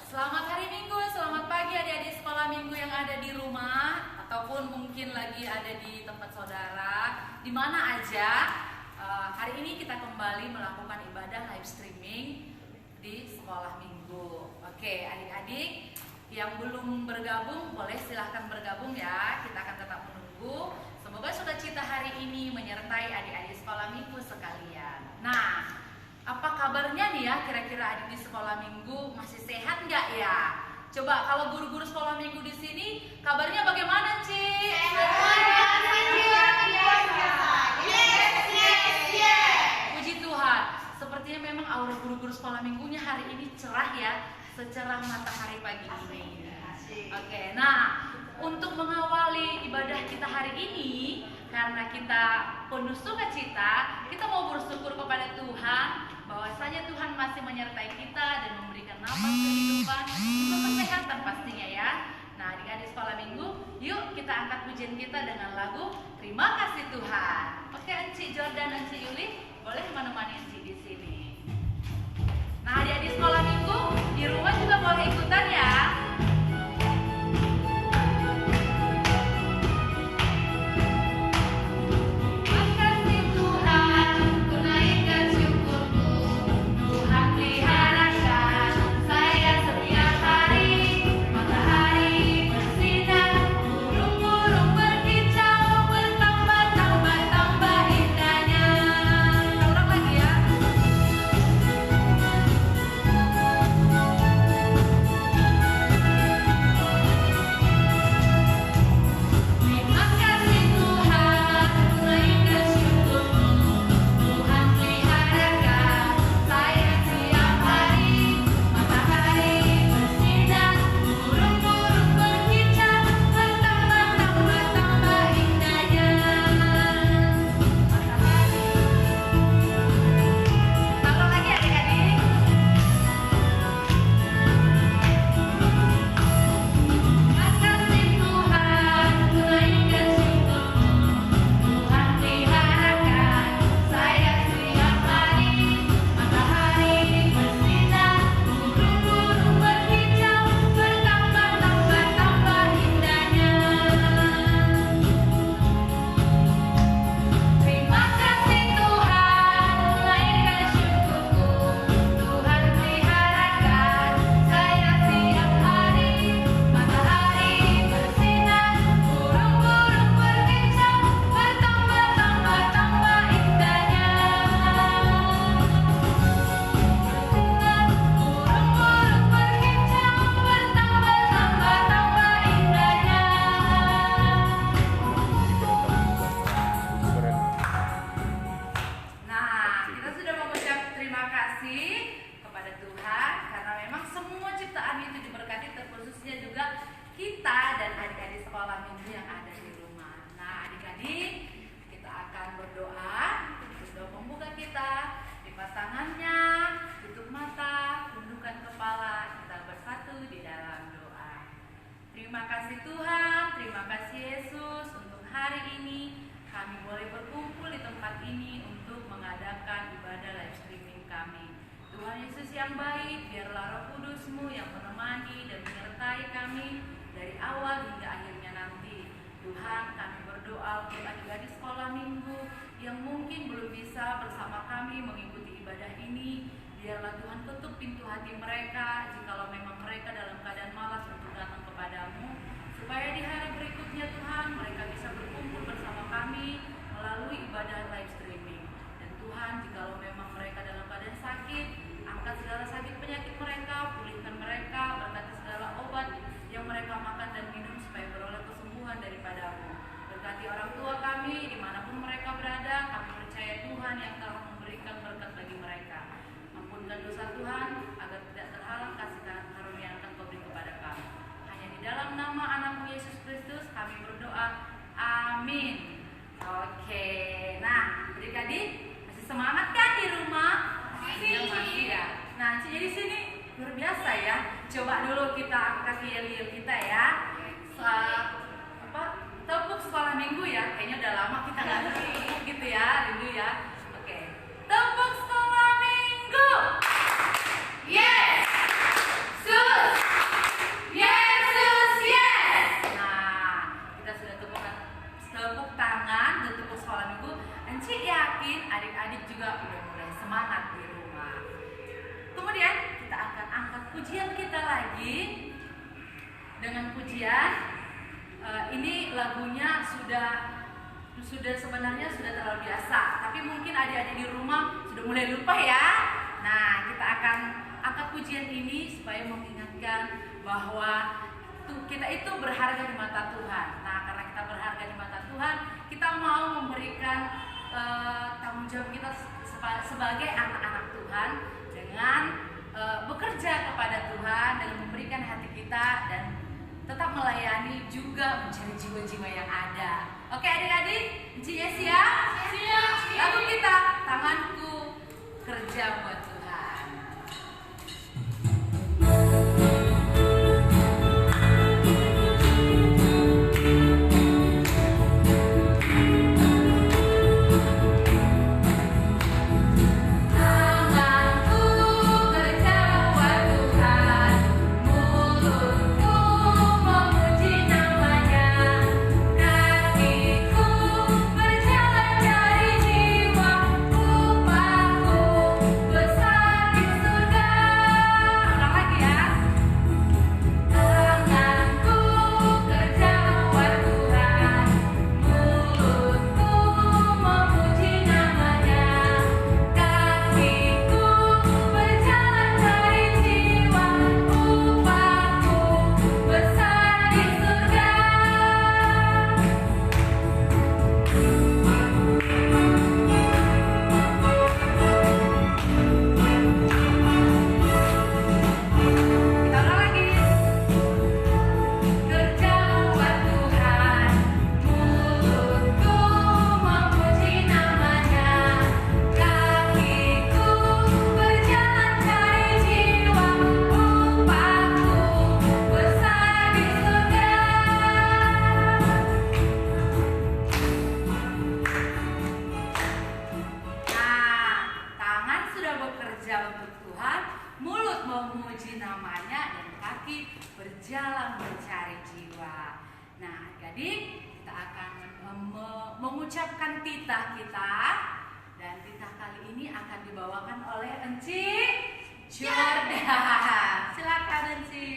Selamat hari Minggu, selamat pagi adik-adik sekolah minggu yang ada di rumah ataupun mungkin lagi ada di tempat saudara, di mana aja. Hari ini kita kembali melakukan ibadah live streaming di sekolah minggu. Oke, adik-adik yang belum bergabung boleh silahkan bergabung ya. Kita akan tetap menunggu. Semoga sukacita hari ini menyertai adik-adik sekolah minggu sekalian. Nah, apa kabarnya nih ya, kira-kira adik di sekolah minggu masih sehat nggak ya? Coba kalau guru-guru sekolah minggu di sini, kabarnya bagaimana, Ci? Puji Tuhan, sepertinya memang aura guru-guru sekolah minggunya hari ini cerah ya, secerah matahari pagi ini. Oke, nah untuk mengawali ibadah kita hari ini, karena kita penuh sukacita, kita mau bersyukur kepada Tuhan bahwasanya Tuhan masih menyertai kita dan memberikan nafas kehidupan untuk kesehatan pastinya ya. Nah, adik-adik sekolah minggu, yuk kita angkat pujian kita dengan lagu Terima Kasih Tuhan. Oke, Enci Jordan, Enci Yuli, boleh menemani Enci di sini. Nah, adik-adik sekolah minggu di rumah juga boleh ikutan ya. Terima kasih Tuhan, terima kasih Yesus untuk hari ini kami boleh berkumpul di tempat ini untuk mengadakan ibadah live streaming kami. Tuhan Yesus yang baik, biarlah Roh Kudus-Mu yang menemani dan menyertai kami dari awal hingga akhirnya nanti. Tuhan, kami berdoa untuk adik-adik sekolah minggu yang mungkin belum bisa bersama kami mengikuti ibadah ini. Biarlah Tuhan tutup pintu hati mereka jikalau memang mereka dalam keadaan malas untuk datang kepadamu, supaya di hari berikutnya Tuhan mereka bisa berkumpul bersama kami melalui ibadah live streaming. Dan Tuhan, jikalau memang mereka dalam keadaan sakit, angkat segala sakit penyakit mereka, pulihkan mereka, berkati segala obat yang mereka makan dan minum supaya beroleh kesembuhan daripadamu. Berkati orang tua kami dimanapun mereka berada, kami percaya Tuhan yang telah memberikan berkat bagi mereka. Ampunkan dosa Tuhan agar tidak terhalang kasih karunia yang akan Kau beri kepada kami. Hanya di dalam nama Anakmu Yesus Kristus kami berdoa. Amin. Oke, nah adik-adik masih semangat kan di rumah? Masih ya. Nah, jadi sini luar biasa ya. Coba dulu kita angkat yel-yel kita ya. Tepuk sekolah minggu ya. Kayaknya udah lama kita nggak tepuk gitu ya, rindu ya. Oke, tepuk sekolah minggu. Yes, sus. pujian kita lagi dengan pujian. Ini lagunya sudah sebenarnya sudah terlalu biasa, tapi mungkin adik-adik di rumah sudah mulai lupa ya. Nah, kita akan angkat pujian ini supaya mengingatkan bahwa kita itu berharga di mata Tuhan. Nah, karena kita berharga di mata Tuhan, kita mau memberikan tanggung jawab kita sebagai anak-anak Tuhan dengan bekerja kepada Tuhan, dengan memberikan hati kita dan tetap melayani, juga mencari jiwa-jiwa yang ada. Oke adik-adik, ya siap? Siap. Lagu kita, tanganku kerja buat Tuhan. Berjalan mencari jiwa. Nah, jadi kita akan mengucapkan titah kita, dan titah kali ini akan dibawakan oleh Enci Jordan. Silakan Enci.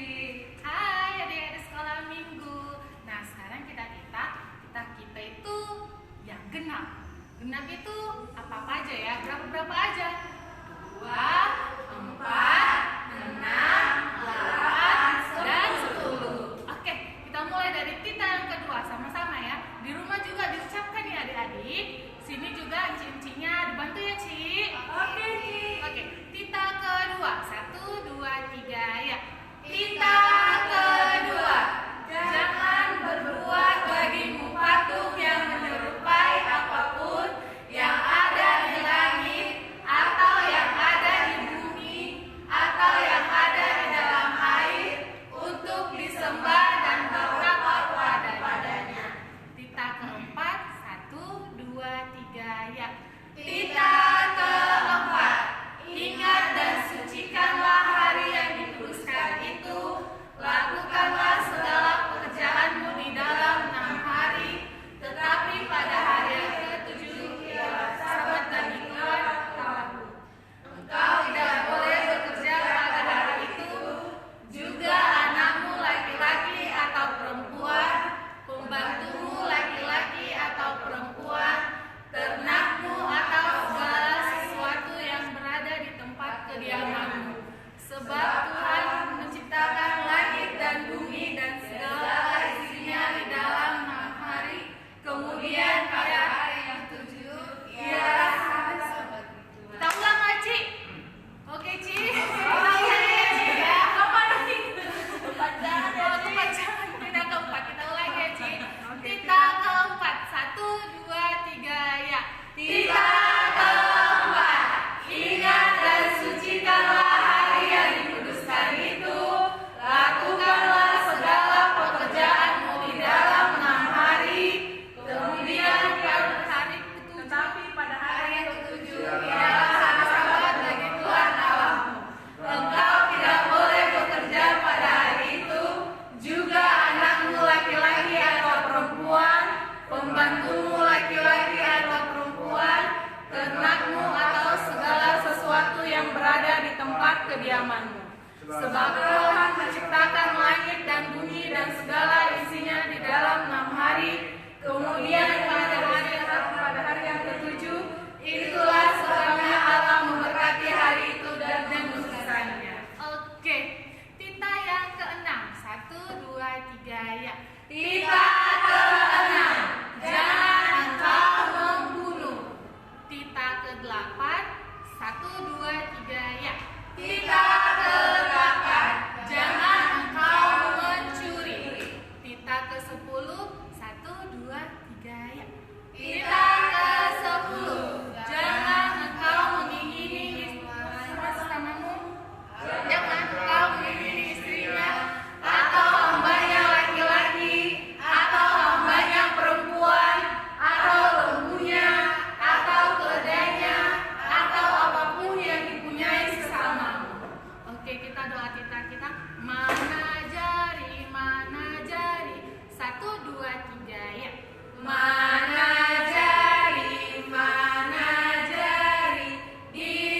Hai adik-adik sekolah minggu. Nah, sekarang titah kita itu yang genap. Genap itu apa aja ya? Berapa aja? 2, 4, 6, 8, dan 10. Oke, kita mulai dari titah yang kedua sama-sama ya. Di rumah juga diucapkan ya adik-adik. Sini juga Ci-Cinya dibantu ya Ci. Oke Ci. Oke, titah kedua. 1, 2, 3 ya. Titah kedua. Jangan berbuat bagimu patung yang menyerupai apapun yang ada di langit, atau yang ada di bumi, atau yang ada di dalam air, untuk disembah dan bertakwa padanya. Titah keempat. 1, 2, 3 ya. Titah keempat. Ingat dan sucikanlah hari yang dikuduskan itu. Lakukanlah segala pekerjaanmu di dalam 6 hari, tetapi pada hari yang ke-7 ialah Sabat bagi Tuhan Allahmu. Engkau tidak boleh bekerja pada hari itu, juga anakmu laki-laki atau perempuan, pembantumu laki-laki atau perempuan, ternakmu atau segala sesuatu yang berada di tempat kediamanmu. Sebab Tuhan menciptakan langit dan bumi dan segala isinya di dalam 6 hari. Kemudian pada hari yang ke-7 ialah Sabat. Kita ulang nggak, Ci? Oke, Ci. Kita ulang ya, Ci ya. Apa nih? Kepanjangan ya, Ci. Kepanjangan. Titah keempat. Kita ulang ya, Ci. Titah keempat. 1, 2, 3 ya. Titah keempat. Ingat dan sucikanlah hari yang dikuduskan itu. Lakukanlah segala pekerjaanmu di dalam 6 hari. Kemudian pada hari ke-7, tetapi pada hari yang ke-7 ialah Sabat bagi Tuhan Allahmu. Engkau tidak boleh bekerja pada hari itu, juga anakmu laki-laki atau perempuan, pembantumu laki-laki atau perempuan, ternakmu atau segala sesuatu yang berada di tempat kediamanmu. Sebab Tuhan menciptakan langit dan bumi dan segala isinya di dalam 6 hari. Kemudian pada hari yang ketujuh, itulah sebabnya Allah memberkati hari itu dan menyucikannya. Oke, tita yang ke-6. 1, 2, 3, ya. Tita ke-6. Jangan engkau membunuh. Tita ke-8. 1, 2, 3, ya. Tita ke-8. Jangan engkau mencuri. Tita ke-10. 1, 2, 3, ya. Tita ke-10. Jangan engkau mengingini sesamamu. Jangan engkau mengingini istrinya, atau hambanya laki-laki, atau hambanya perempuan, atau lembunya, atau keledainya, atau apapun yang dipunyai sesamamu. Oke, kita doa kita. Mana jari, 1, 2, 3, ya. Mana jari, di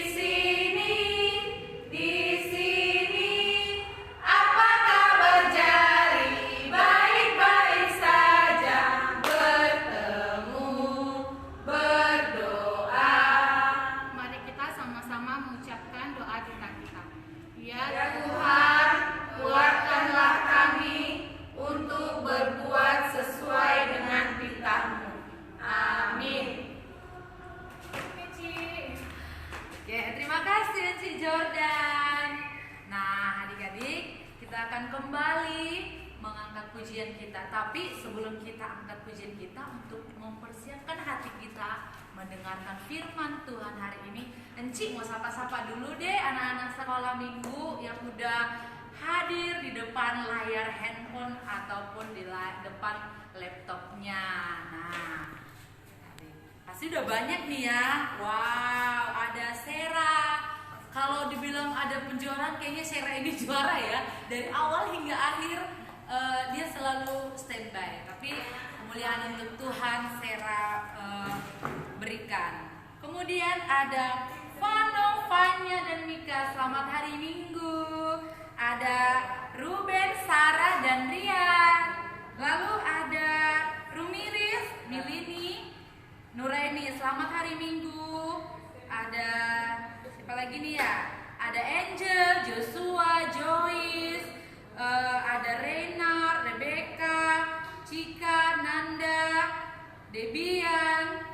sini, apakah berjari, baik-baik saja, bertemu, berdoa. Mari kita sama-sama mengucapkan doa kita. Ya Tuhan, kuatkanlah kami untuk berbuat sesuai dengan titah-Mu. Amin. Oke, terima kasih Ci Jordan. Nah, adik-adik, kita akan kembali mengangkat pujian kita. Tapi sebelum kita angkat pujian kita, untuk mempersiapkan hati kita mendengarkan firman Tuhan hari ini, Enci mau sapa-sapa dulu deh anak-anak sekolah minggu yang udah hadir di depan layar handphone ataupun di depan laptopnya. Nah, pasti udah banyak nih ya. Wow, ada Sera. Kalau dibilang ada penjuaraan, kayaknya Sera ini juara ya. Dari awal hingga akhir dia selalu standby. Tapi kemuliaan untuk Tuhan Sera berikan. Kemudian ada Vano, Fanya, dan Mika. Selamat hari Minggu. Ada Ruben, Sarah, dan Rian. Lalu ada Rumiris, Milini, Nuraini. Selamat hari Minggu. Ada siapa lagi nih ya? Ada Angel, Joshua, Joyce, ada Reynard, Rebecca, Cika, Nanda, Debian,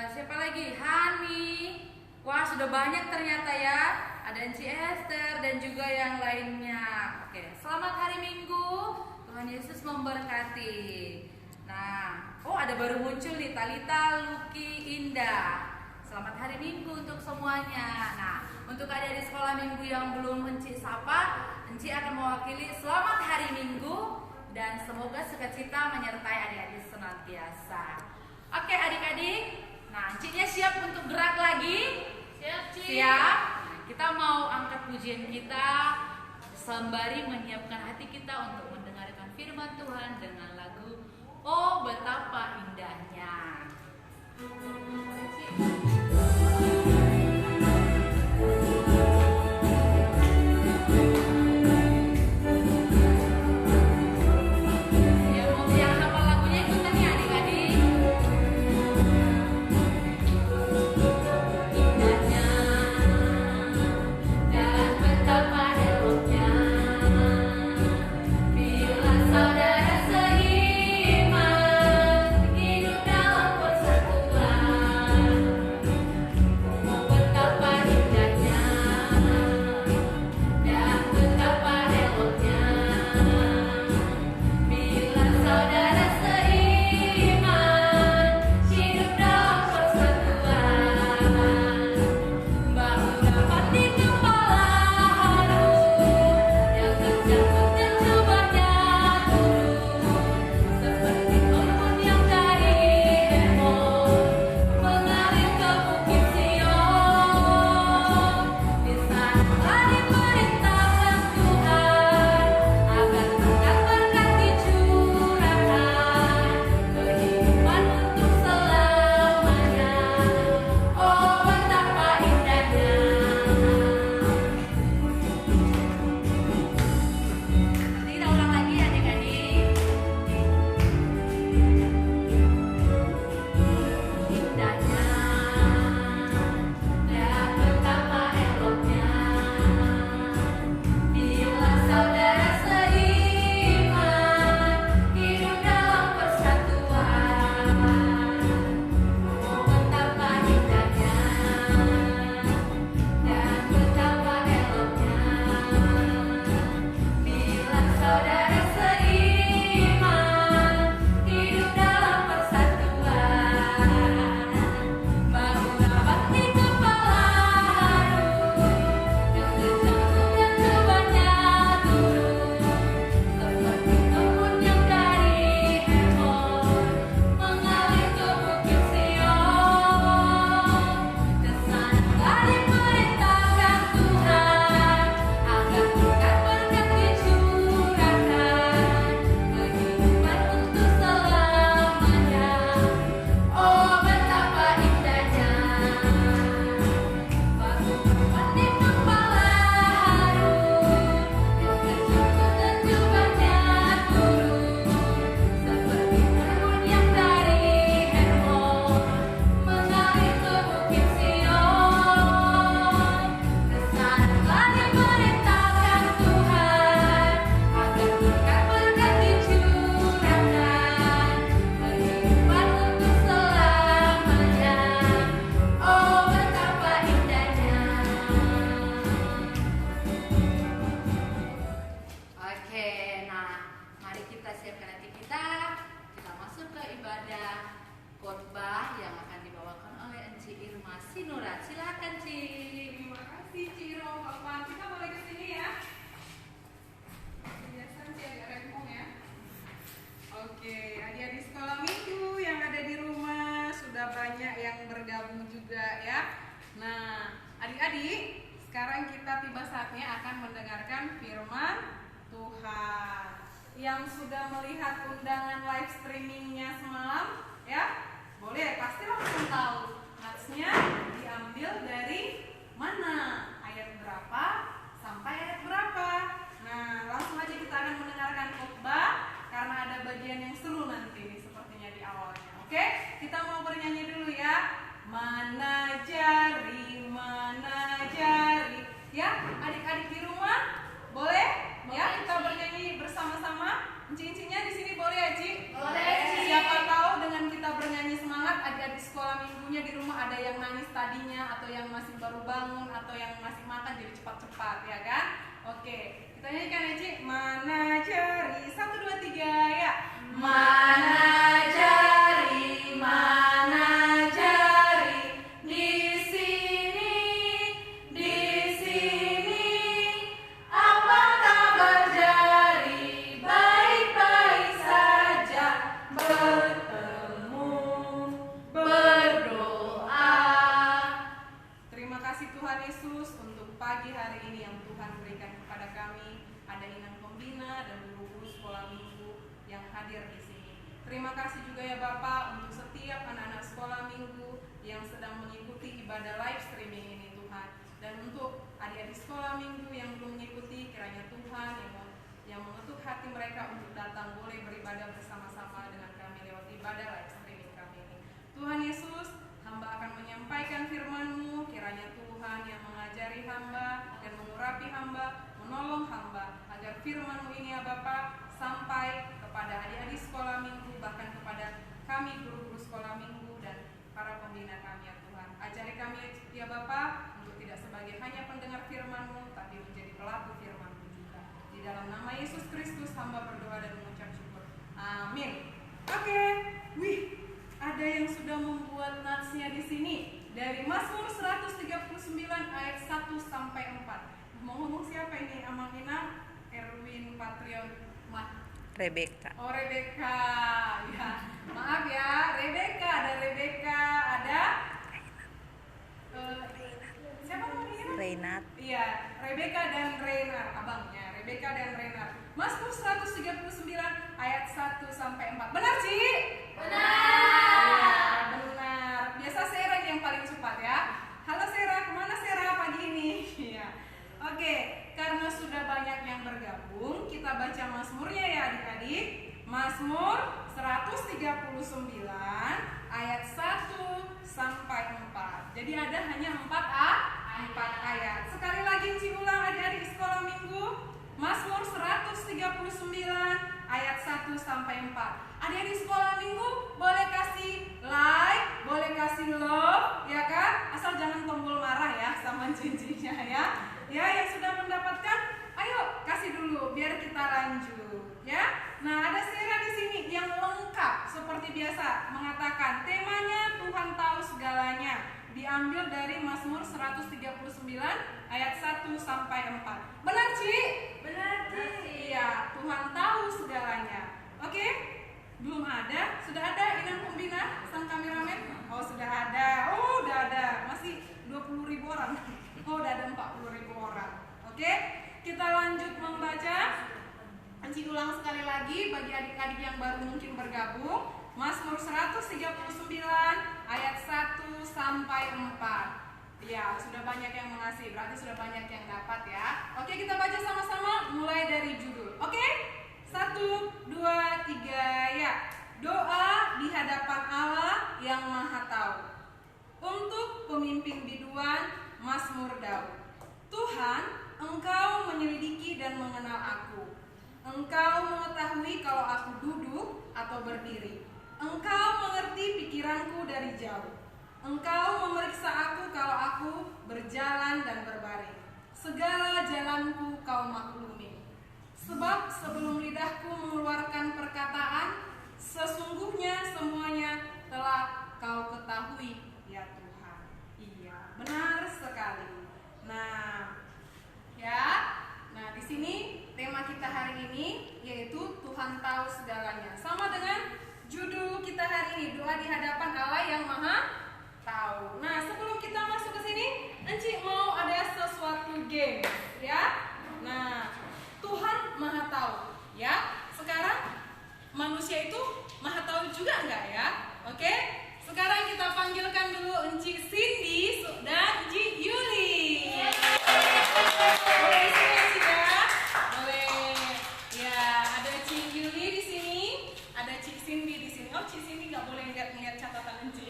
siapa lagi? Hani. Wah, sudah banyak ternyata ya. Ada Enci Esther dan juga yang lainnya. Oke, selamat hari Minggu. Tuhan Yesus memberkati. Nah, ada baru muncul nih, Talita, Lucky, Indah. Selamat hari Minggu untuk semuanya. Nah, untuk adik-adik sekolah minggu yang belum Enci sapa, Enci akan mewakili selamat hari Minggu dan semoga sukacita menyertai adik-adik senantiasa. Oke adik-adik, nah Encinya siap untuk gerak lagi? Siap. Kita mau angkat pujian kita sembari menyiapkan hati kita untuk mendengarkan firman Tuhan dengan lagu Oh Betapa Indahnya. Saudara seiman, hidup dalam persatuan. merintahkan Tuhan, agar berkat-berkat dicurahkan, kehidupan untuk selamanya. Oh, betapa indahnya. Oke, nah mari kita siapkan hati kita masuk ke ibadah khotbah yang akan dibawakan oleh Enci Irma Sinurat. Silakan, Ci. Terima kasih Ciro, Bapak. Kita boleh ke sini ya. Biasanya sih agak rempong ya. Oke, adik-adik sekolah minggu yang ada di rumah sudah banyak yang bergabung juga ya. Nah, adik-adik, sekarang kita tiba saatnya akan mendengarkan firman Tuhan. Yang sudah melihat undangan live streamingnya semalam, ya, boleh pasti langsung tahu natsnya diambil dari mana, ayat berapa sampai ayat berapa. Nah, langsung aja kita akan mendengarkan khotbah karena ada bagian yang seru nanti nih sepertinya di awalnya. Oke, kita mau bernyanyi dulu ya. Mana jari, ya, adik-adik di rumah boleh? Ya, kita bernyanyi bersama-sama. Encing-encingnya di sini boleh ya, Ci? Boleh, Ci. Siapa tahu dengan kita bernyanyi semangat, adik-adik sekolah minggunya di rumah ada yang nangis tadinya, atau yang masih baru bangun, atau yang masih makan jadi cepat-cepat, ya kan? Oke, kita nyanyikan ya, Ci. Mana jari, 1, 2, 3, ya. Mana jari, di sini, apakah berjari baik-baik saja bertemu berdoa. Terima kasih Tuhan Yesus untuk pagi hari ini yang Tuhan berikan kepada kami. Ada inang pembina dan guru-guru sekolah minggu yang hadir di sini. Terima kasih juga ya Bapak untuk setiap anak-anak sekolah minggu yang sedang mengikuti ibadah live streaming ini Tuhan. Dan untuk adik-adik sekolah minggu yang belum mengikuti, kiranya Tuhan yang mengetuk hati mereka untuk datang boleh beribadah bersama-sama dengan kami lewat ibadah live streaming kami ini. Tuhan Yesus, hamba akan menyampaikan firman-Mu, kiranya Tuhan yang mengajari hamba dan mengurapi hamba, menolong hamba, agar firman-Mu ini ya Bapak sampai kepada adik-adik sekolah minggu, bahkan kepada kami guru-guru sekolah minggu dan para pembina kami ya Tuhan. Ajari kami ya Bapak untuk tidak sebagai hanya pendengar firman-Mu, tapi menjadi pelaku firman-Mu juga. Di dalam nama Yesus Kristus hamba berdoa dan mengucap syukur. Amin. Oke, wih, ada yang sudah membuat natsnya di sini dari Mazmur 139 ayat 1 sampai 4. Mau ngomong siapa ini? Amang Inang, Erwin, Patrion, Rebecca. Oh, Rebecca. Ya, maaf ya, Rebecca, ada siapa namanya? Reynat. Iya, Rebecca dan Reinar, abangnya. Rebecca dan Reinar. Mazmur 139 ayat 1 sampai 4. Benar, Ci? Benar. Benar. Biasa Sarah yang paling cepat ya. Halo Sarah, kemana Sarah pagi ini? Iya. Oke, karena sudah banyak yang bergabung, kita baca Mazmurnya ya adik-adik. Mazmur 139 ayat 1 sampai 4. Jadi ada hanya 4 ayat. Sekali lagi Ci ulang adik-adik sekolah minggu. Mazmur 139 ayat 1 sampai 4. Adik-adik sekolah minggu boleh kasih like, boleh kasih love, ya kan? Asal jangan tombol marah ya sama cincinnya ya. Ya, yang sudah mendapatkan, ayo kasih dulu biar kita lanjut, ya. Nah, ada Sarah di sini yang lengkap seperti biasa mengatakan temanya Tuhan tahu segalanya. Diambil dari Mazmur 139 ayat 1 sampai 4. Benar, Ci? Benar, Ci. Iya, Tuhan tahu segalanya. Oke? Belum ada? Sudah ada inang pembina sang kameramen? Oh, sudah ada. Oh, udah ada. Masih 20.000 orang. Oh, udah ada 40.000 orang. Oke? Kita lanjut membaca. Anci ulang sekali lagi bagi adik-adik yang baru mungkin bergabung. Mazmur 139 ayat 1 sampai 4. Ya, sudah banyak yang mengasih, berarti sudah banyak yang dapat ya. Oke, kita baca sama-sama mulai dari judul. Oke? 1, 2, 3, ya. Doa di hadapan Allah yang Maha Tahu. Untuk pemimpin biduan Mazmur Daud. Tuhan, Engkau menyelidiki dan mengenal aku. Engkau mengetahui kalau aku duduk atau berdiri. Engkau mengerti pikiranku dari jauh. Engkau memeriksa aku kalau aku berjalan dan berbaring. Segala jalanku kau maklumi. Sebab sebelum lidahku mengeluarkan perkataan, sesungguhnya semuanya telah kau ketahui, ya Tuhan. Iya, benar sekali. Nah, di sini tema kita hari ini yaitu Tuhan tahu segalanya. Sama dengan judul kita hari ini, doa di hadapan Allah yang Maha Tahu. Nah, sebelum kita masuk ke sini, Enci mau ada sesuatu game, ya. Nah, Tuhan Maha Tahu, ya. Sekarang manusia itu Maha Tahu juga enggak ya? Oke? Sekarang kita panggilkan dulu Enci Cindy dan Enci Yuli. Boleh di sini Enci ya? Boleh. Ya, ada Ci Yuli di sini, ada Ci Cindy di sini. Oh, Ci Cindy nggak boleh ngeliat catatan Enci.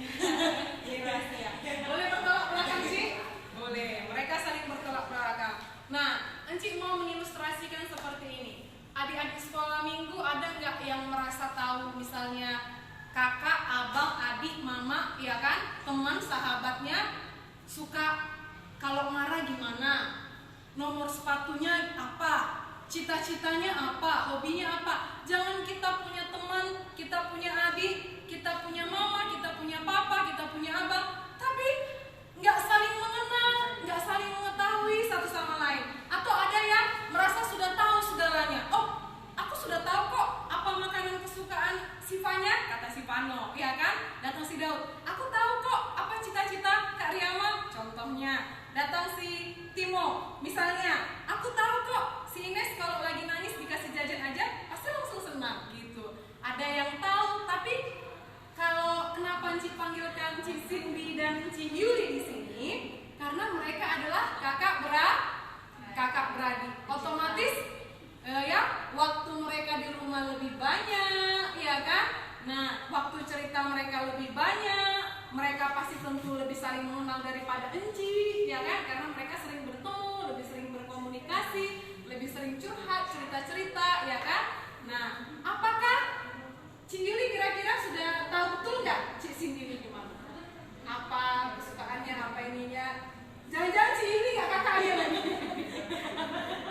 Iya rahasia. Boleh bertolak belakang Ci? Boleh. Mereka saling bertolak belakang. Nah, Enci mau mengilustrasikan seperti ini. Adik-adik sekolah minggu ada nggak yang merasa tahu misalnya kakak, abang, adik, mama, ya kan, teman, sahabatnya suka kalau marah gimana, nomor sepatunya apa, cita-citanya apa, hobinya apa. Jangan kita punya teman, kita punya adik, kita punya mama, kita punya papa, kita punya abang, tapi nggak saling mengenal, nggak saling mengetahui satu sama lain. Atau ada yang merasa sudah tahu segalanya. Oh, aku sudah tahu kok apa makanan kesukaan Sifanya, kata si Pano, ya kan? Datang si Daud, aku tahu kok apa cita-cita Kak Riama, contohnya. Datang si Timo, misalnya, aku tahu kok si Ines kalau lagi nangis dikasih jajan aja pasti langsung senang gitu. Ada yang tahu, tapi kalau kenapa Ci panggilkan Ci Cindy dan Ci Yuli di sini? Karena mereka adalah kakak beradik. Otomatis waktu mereka di rumah lebih banyak, ya kan? Nah, waktu cerita mereka lebih banyak, mereka pasti tentu lebih saling mengenal daripada Enci, ya kan? Karena mereka sering bertemu, lebih sering berkomunikasi, lebih sering curhat, cerita-cerita, ya kan? Nah, apakah Ci Yuli kira-kira sudah tahu betul nggak Ci Cindy ini gimana? Apa kesukaannya, apa ininya? Jangan-jangan Ci Yuli nggak kakaknya lagi?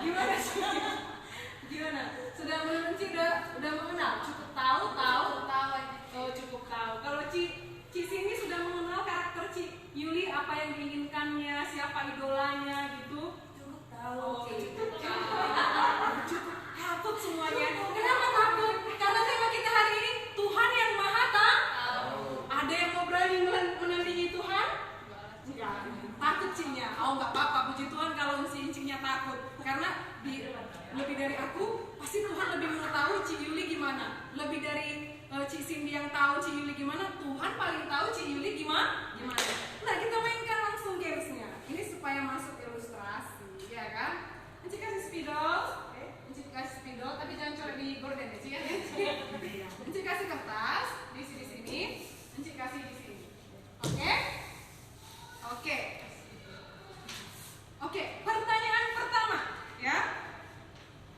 Gimana sih? Gimana? Sudah mengenci, udah mengenal? Cukup tahu. Oh, cukup tahu. Kalau Ci Cindy sudah mengenal karakter Ci Yuli, apa yang diinginkannya, siapa idolanya gitu? Cukup tahu. Oh, cukup takut semuanya. Kenapa takut? Karena tema kita hari ini Tuhan yang Maha Tahu. Ada yang mau berani menandingi Tuhan? Enggak. Takut Cinya. Oh, nggak apa-apa. Puji Tuhan kalau si Cinya takut. Karena lebih dari aku, pasti Tuhan lebih mengetahui Ci Yuli gimana. Lebih dari Ci Cindy yang tahu Ci Yuli gimana, Tuhan paling tahu Ci Yuli gimana. Nah, kita mainkan langsung gamesnya. Ini supaya masuk ilustrasi, ya kan? Enci kasih spidol, tapi jangan coret di gorden ya, Ci ya. Enci kasih kertas di sini, Enci kasih di sini. Oke. Pertanyaan pertama, ya.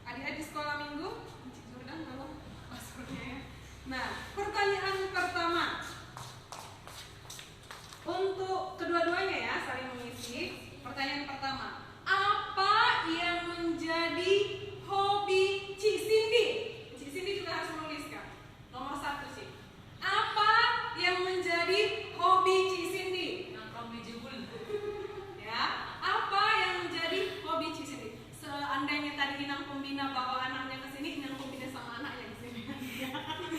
Adik-adik sekolah minggu, Jordan tolong passwordnya ya. Nah, pertanyaan pertama untuk kedua-duanya ya, saling mengisi. Pertanyaan pertama, apa yang menjadi hobi Ci Cindy? Ci Cindy juga harus menuliskan. Nomor 1 sih. Apa yang menjadi hobi Ci Cindy? Nongkrong di jebul. Ya, apa yang menjadi hobi Ci Cindy? Seandainya tadi Inang Pembina bawa anaknya ke sini, Inang Pembina sama anaknya di sini.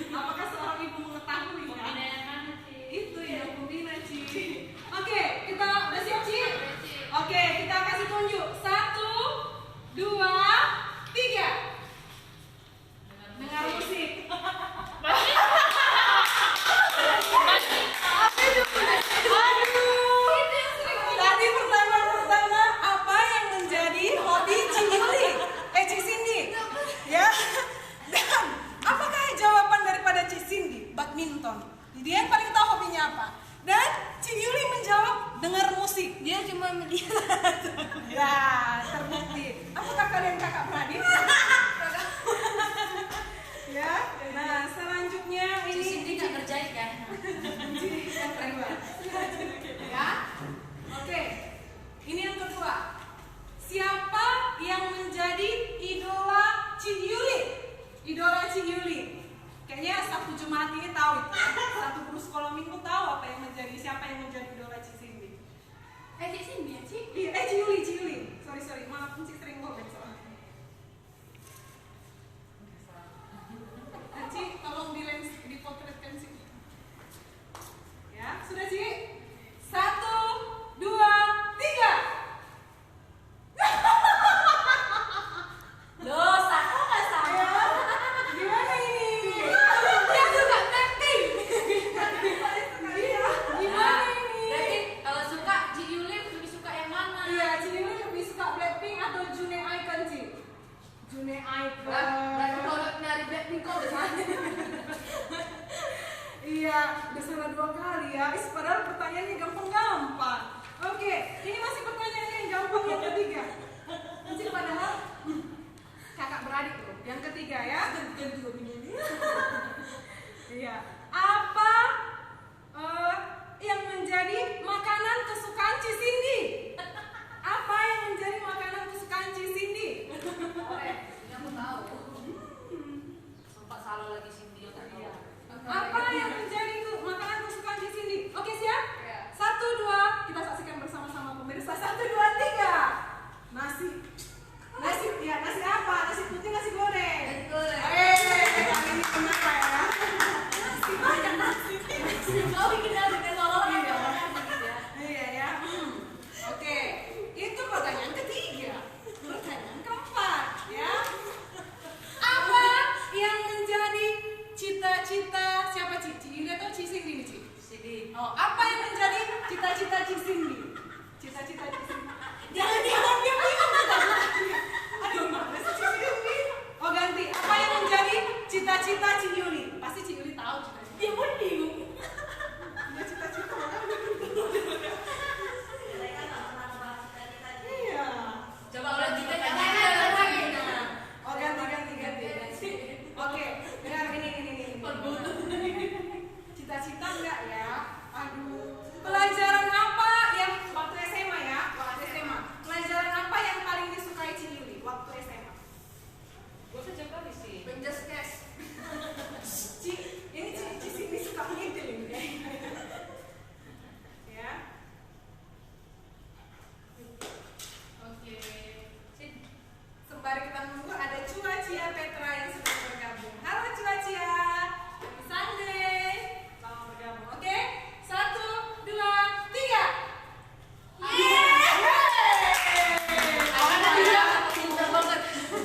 Apakah seorang ibu mengetahui? Pembina yang mana, Ci? Itu ya, Pembina, Ci. Oke, kita udah siap, Ci? Oke, kita kasih tunjuk. 1, 2, 3. Dengar musik. Tadi pertanyaan pertama, apa yang menjadi hobi Ci Yuli? Ci Cindy. ya. Padahal pertanyaannya gampang-gampang. Oke, ini masih pertanyaan yang gampang yang ketiga. Masih padahal kakak beradik loh. Yang ketiga ya. Iya. Apa yang menjadi makanan kesukaan Cindy? Apa yang menjadi makanan kesukaan Cindy? Aku tahu. Sempat salah lagi Cindy ya tadi. Apa yang menjadi makanan kesukaan Cindy? Oke, siap? Ya. 1, 2, kita saksikan bersama-sama pemirsa. 1, 2, 3. Nasi ya, nasi apa? Nasi putih, nasi goreng. Nasi goreng. Kali ini kenapa ya? Nasi banyak nasi. Kau bikin nasi kan orang ya. Iya ya. Oke, itu pertanyaan ketiga. Pertanyaan keempat ya. Apa yang menjadi cita-cita siapa Cici? Ini atau Cindy nih Ci? Cindy. Oh, apa yang menjadi cita-cita Cindy? Cita-cita Cindy. Jangan diam. Aduh, mana sih Cindy? Oh, ganti. Apa yang menjadi cita-cita Yuli? Pasti Yuli tahu cita-cita. Dia pun bingung. Ya, cita-cita. Iya. Coba kalau kita Oh, ganti. Oke, dengar ini. Cita-cita enggak ya? Aduh. Pelajaran apa yang waktu SMA ya? Waktu SMA. Pelajaran apa yang paling disukai Yuli waktu SMA? Gue sejak tadi sih. Penjeskes. Ini Cindy suka ngide ini. Ya. Oke. Sembari kita menunggu ada Cua Cia Petra yang sudah bergabung. Halo Cua Cia. Happy Sunday. Selamat bergabung. Oke. 1, 2, 3.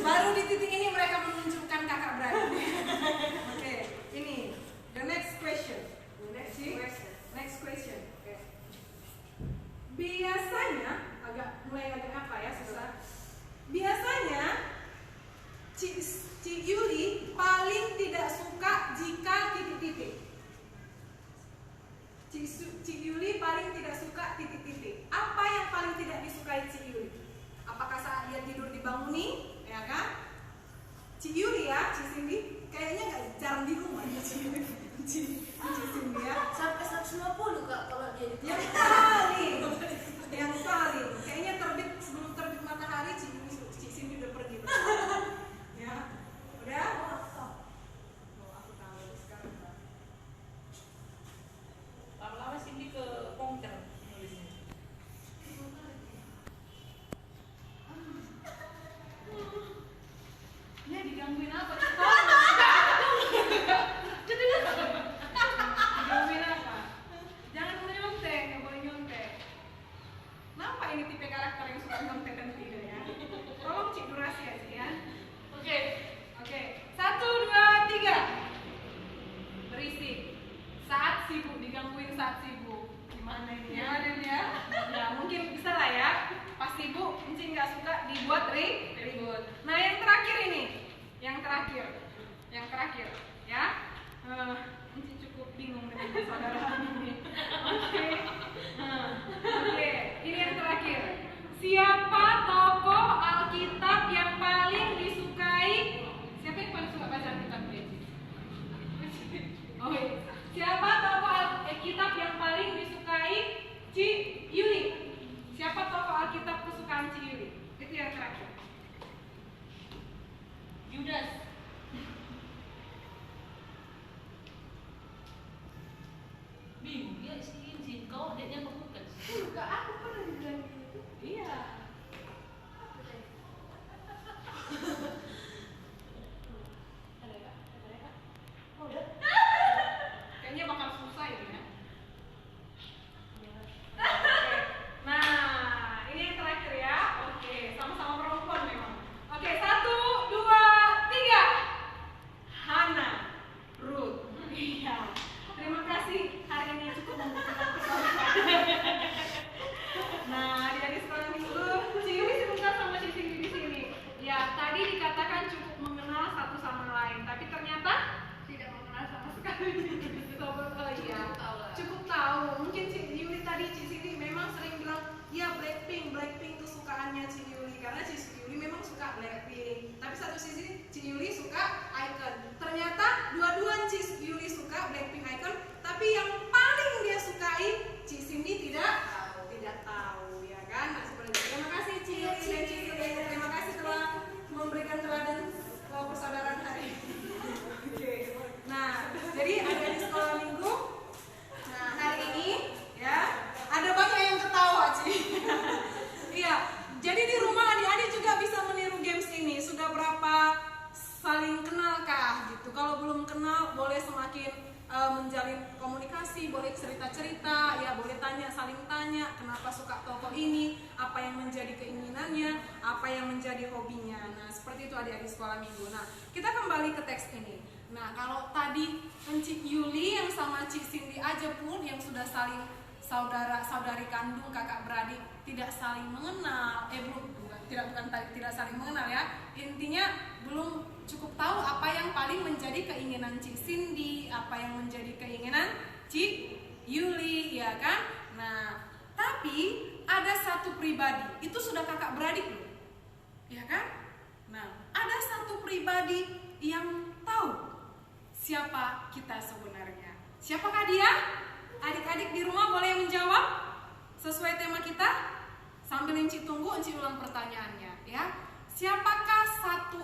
Baru di titik ini mereka menunjukkan kakak beradik. Oke, ini the next question. Next question. Oke. Biasanya mulai agak apa ya susah. Biasanya Cik Yuli paling tidak suka jika titik-titik. Cik Yuli paling tidak suka titik-titik. Apa yang paling tidak disukai Cik Yuli? Apakah saat dia tidur dibanguni, ya kan? Cik Yuli ya, Cik Cindy, kayaknya nggak jarang di rumah ya Cik Cindy ya. Sampai 150 Kak kalau dia di Yang paling, kayaknya sebelum terbit matahari Cik Cindy udah pergi. Ya, udah? Oh, aku tahu sekarang. lama-lama Cindy ke Pongker nulisnya. Ya digangguin apa? Digangguin apa? Jangan menyontek, nggak boleh nyontek. Nampak ini tipe karakter yang suka nyontek dan tidak ya? Tolong cik durasi aja ya. Oke. 1, 2, 3. Berisik. Saat sibuk, digangguin saat sibuk. Gimana ini ya, Aden ya? Ya mungkin bisa lah ya. Pas sibuk, Encik nggak suka dibuat ribut. Nah yang terakhir ini, yang terakhir ya. Encik cukup bingung dengan persaudaraan ini. Oke, ini yang terakhir. Siapa tokoh Alkitab yang paling disukai? Siapa yang paling suka baca Alkitab? Oh iya. Siapa tokoh Alkitab yang paling disukai Cik Yuli? Siapa tokoh Alkitab kesukaan Cik Yuli? Itu yang terakhir. Yudas. Bingung ya si kau adiknya bukan. Enggak, aku pernah dibilang gitu. Iya. Cik Yuli suka icon. Ternyata dua-dua Cik Yuli suka Blackpink icon, tapi yang paling dia sukai Cik Cindy tidak tahu, ya kan? Nah, seperti itu. Terima kasih Cik Yuli dan Cik Cindy. Terima kasih telah memberikan teladan persaudaraan hari ini. Nah, jadi ada di sekolah minggu. Nah, hari ini ya ada banyak yang ketawa Cik. Iya, jadi di rumah adik-adik juga bisa meniru games ini. Sudah berapa saling kenalkah gitu? Kalau belum kenal boleh semakin menjalin komunikasi, boleh cerita-cerita, ya boleh saling tanya kenapa suka tokoh ini, apa yang menjadi keinginannya, apa yang menjadi hobinya. Nah, seperti itu adik-adik sekolah minggu. Nah, kita kembali ke teks ini. Nah, kalau tadi Cik Yuli yang sama Cik Cindy aja pun yang sudah saling saudari kandung, kakak beradik, tidak saling mengenal, tidak saling mengenal ya. Intinya belum cukup tahu apa yang paling menjadi keinginan Cik Cindy, apa yang menjadi keinginan Cik Yuli, ya kan? Nah, tapi ada satu pribadi, itu sudah kakak beradik loh, ya kan? Nah, ada satu pribadi yang tahu siapa kita sebenarnya. Siapakah dia? Adik-adik di rumah boleh menjawab sesuai tema kita. Sambil Enci tunggu, Enci ulang pertanyaannya ya. Siapakah satu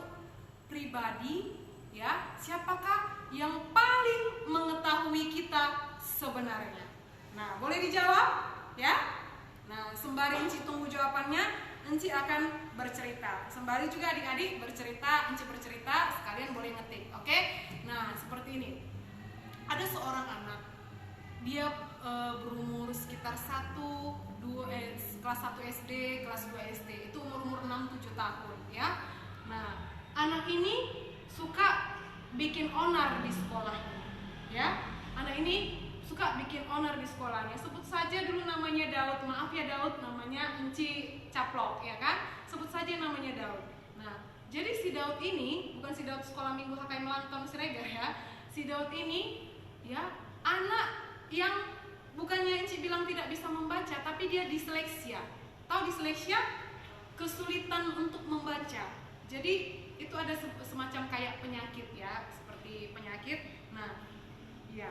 pribadi ya? Siapakah yang paling mengetahui kita sebenarnya? Nah, boleh dijawab ya. Nah, sembari Enci tunggu jawabannya, Enci akan bercerita. Sembari juga adik-adik bercerita, Enci bercerita, sekalian boleh ngetik, oke? Nah, seperti ini. Ada seorang anak, dia berumur sekitar kelas 1 SD, kelas 2 SD, itu umur 6-7 tahun ya. Nah, anak ini suka bikin onar di sekolahnya ya. Anak ini suka bikin onar di sekolahnya. Sebut saja dulu namanya Daud. Maaf ya Daud, namanya Enci caplok ya kan. Sebut saja namanya Daud. Nah, jadi si Daud ini, bukan si Daud sekolah minggu HKM Lanton Siregar ya. Si Daud ini ya anak yang bukannya Enci bilang tidak bisa membaca, tapi dia disleksia. Tahu disleksia? Kesulitan untuk membaca. Jadi itu ada semacam kayak penyakit ya, seperti penyakit. Nah, ya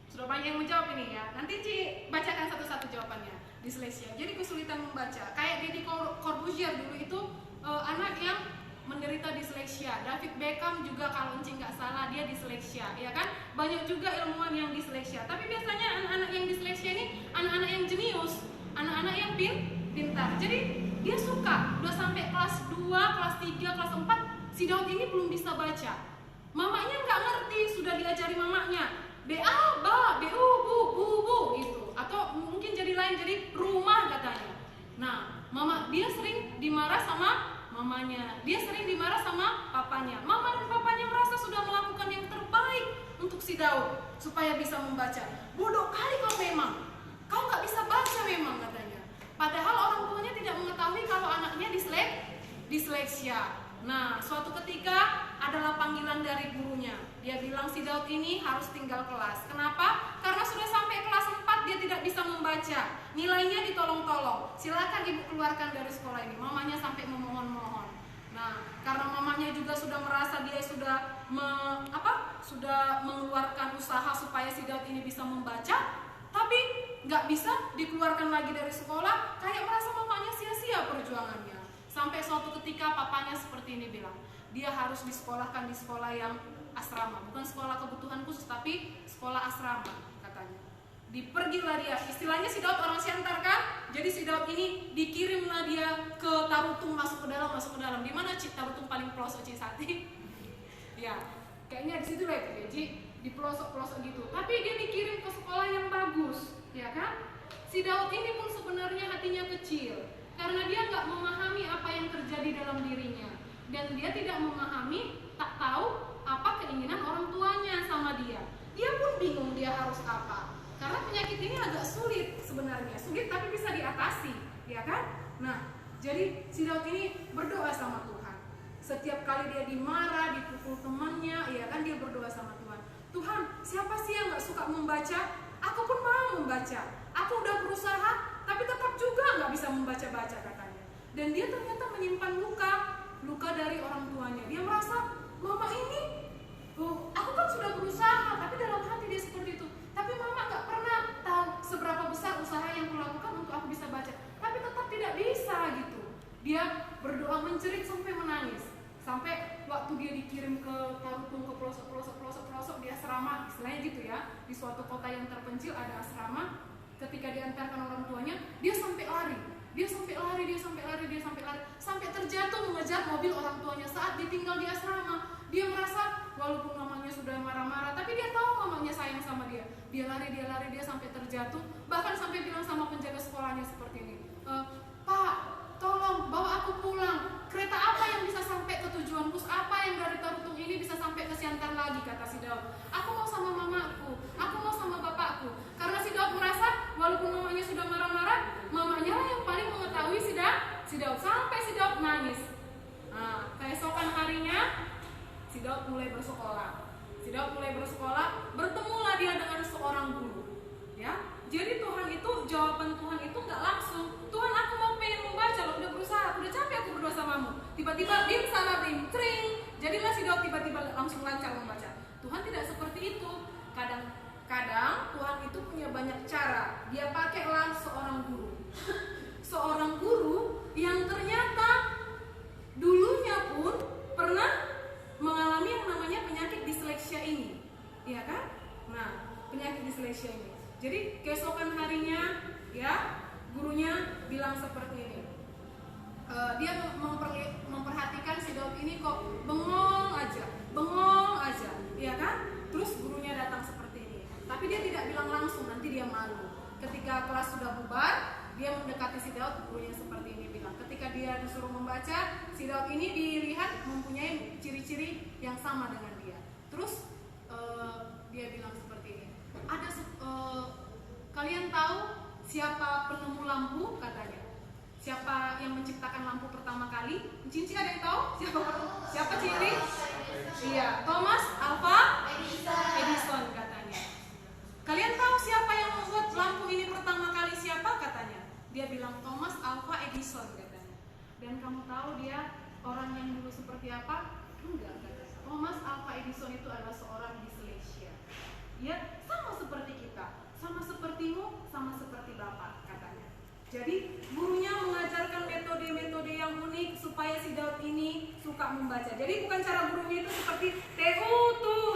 sudah banyak yang menjawab ini ya. Nanti Ci bacakan satu-satu jawabannya. Disleksia. Jadi kesulitan membaca. Kayak Deddy Corbuzier dulu itu anak yang menderita disleksia. David Beckham juga kalau Enci nggak salah dia disleksia, ya kan? Banyak juga ilmuwan yang disleksia. Tapi biasanya anak-anak yang disleksia ini anak-anak yang jenius, anak-anak yang pintar. Jadi dia suka udah sampai kelas 2, kelas 3, kelas 4 si Daud ini belum bisa baca. Mamanya nggak ngerti, sudah diajari mamanya BA, ba, BU, bu gitu. Atau mungkin jadi lain, jadi rumah katanya. Nah, dia sering dimarah sama mamanya, dia sering dimarah sama papanya. Mama dan papanya merasa sudah melakukan yang terbaik untuk si Daud supaya bisa membaca. Bodoh kali kau memang, kau nggak bisa baca memang katanya. Padahal orang tuanya tidak mengetahui kalau anaknya disleksia. Nah, suatu ketika adalah panggilan dari gurunya. Dia bilang si Daud ini harus tinggal kelas. Kenapa? Karena sudah sampai kelas 4 dia tidak bisa membaca. Nilainya ditolong-tolong. Silakan ibu keluarkan dari sekolah ini. Mamanya sampai memohon-mohon. Nah, karena mamanya juga sudah merasa dia sudah mengeluarkan usaha supaya si Daud ini bisa membaca, tapi nggak bisa dikeluarkan lagi dari sekolah. Kayak merasa mamanya sia-sia perjuangannya. Sampai suatu ketika papanya seperti ini bilang, dia harus disekolahkan di sekolah yang asrama, bukan sekolah kebutuhan khusus tapi sekolah asrama katanya. Dipergilah dia, istilahnya si Daud orang Siantar kan, jadi si Daud ini dikirimlah dia ke Tarutung, masuk ke dalam. Di mana Cik Tarutung paling pelosok Cik Sati? Ya, kayaknya di situ lah ya, Cik, di pelosok gitu. Tapi dia dikirim ke sekolah yang bagus, ya kan? Si Daud ini pun sebenarnya hatinya kecil, karena dia nggak memahami apa yang terjadi dalam dirinya, dan dia tidak memahami, tak tahu apa keinginan orang tuanya sama dia. Dia pun bingung dia harus apa, karena penyakit ini agak sulit sebenarnya, sulit tapi bisa diatasi, ya kan? Nah, jadi si Daud ini berdoa sama Tuhan. Setiap kali dia dimarah, dipukul temannya, ya kan, dia berdoa sama Tuhan. Tuhan, siapa sih yang nggak suka membaca? Aku pun mau membaca. Aku udah berusaha, tapi tetap juga nggak bisa membaca-baca katanya. Dan dia ternyata menyimpan luka dari orang tuanya. Dia merasa Sampai waktu dia dikirim ke Tarutung, ke pelosok di asrama, istilahnya gitu ya, di suatu kota yang terpencil ada asrama. Ketika diantarkan orang tuanya, dia sampai lari, sampai terjatuh mengejar mobil orang tuanya saat ditinggal di asrama. Dia merasa walaupun mamanya sudah marah-marah, tapi dia tahu mamanya sayang sama dia. Dia lari, dia sampai terjatuh, bahkan sampai bilang sama penjaga sekolahnya seperti ini, Pak, tolong bawa aku pulang. Kereta apa yang bisa sampai ke tujuan, bus apa yang dari Tarutung ini bisa sampai ke Siantar lagi, kata si Daud. Aku mau sama mamaku, aku mau sama bapakku. Karena si Daud merasa walaupun mamanya sudah marah-marah, mamanya lah yang paling mengetahui si Daud. Sampai si Daud nangis. Nah, keesokan harinya si Daud mulai bersekolah. Bertemulah dia dengan seorang guru. Ya, jadi jawaban Tuhan itu nggak langsung. Tuhan, aku mau pengen membaca, lo udah berusaha, udah capek aku berdoa samamu. Tiba-tiba bim salah bim, tring. Jadilah si Daud tiba-tiba langsung lancar membaca. Tuhan tidak seperti itu. Kadang Tuhan itu punya banyak cara. Dia pakailah seorang guru. Seorang guru yang ternyata dulunya pun pernah mengalami yang namanya penyakit disleksia ini. Iya kan? Nah, penyakit disleksia ini. Jadi keesokan harinya ya gurunya bilang seperti ini. Dia memperhatikan si Daud ini kok bengong aja, ya kan? Terus gurunya datang seperti ini. Tapi dia tidak bilang langsung, nanti dia malu. Ketika kelas sudah bubar, dia mendekati si Daud, gurunya seperti ini bilang. Ketika dia disuruh membaca, si Daud ini dilihat mempunyai ciri-ciri yang sama dengan dia. Terus dia bilang seperti ini. Kalian tahu siapa penemu lampu, katanya? Siapa yang menciptakan lampu pertama kali? Cici ada yang tahu? Siapa Cici? Iya, Thomas Alva Edison, katanya. Kalian tahu siapa yang membuat lampu ini pertama kali, siapa, katanya? Dia bilang Thomas Alva Edison, katanya. Dan kamu tahu dia orang yang dulu seperti apa? Enggak, katanya. Thomas Alva Edison itu adalah seorang disleksia. Ya, sama seperti kita, sama sepertimu, sama seperti Bapak, katanya. Jadi gurunya mengajarkan metode-metode yang unik supaya si Daud ini suka membaca. Jadi bukan cara gurunya itu seperti T-U-T-H-A-H-N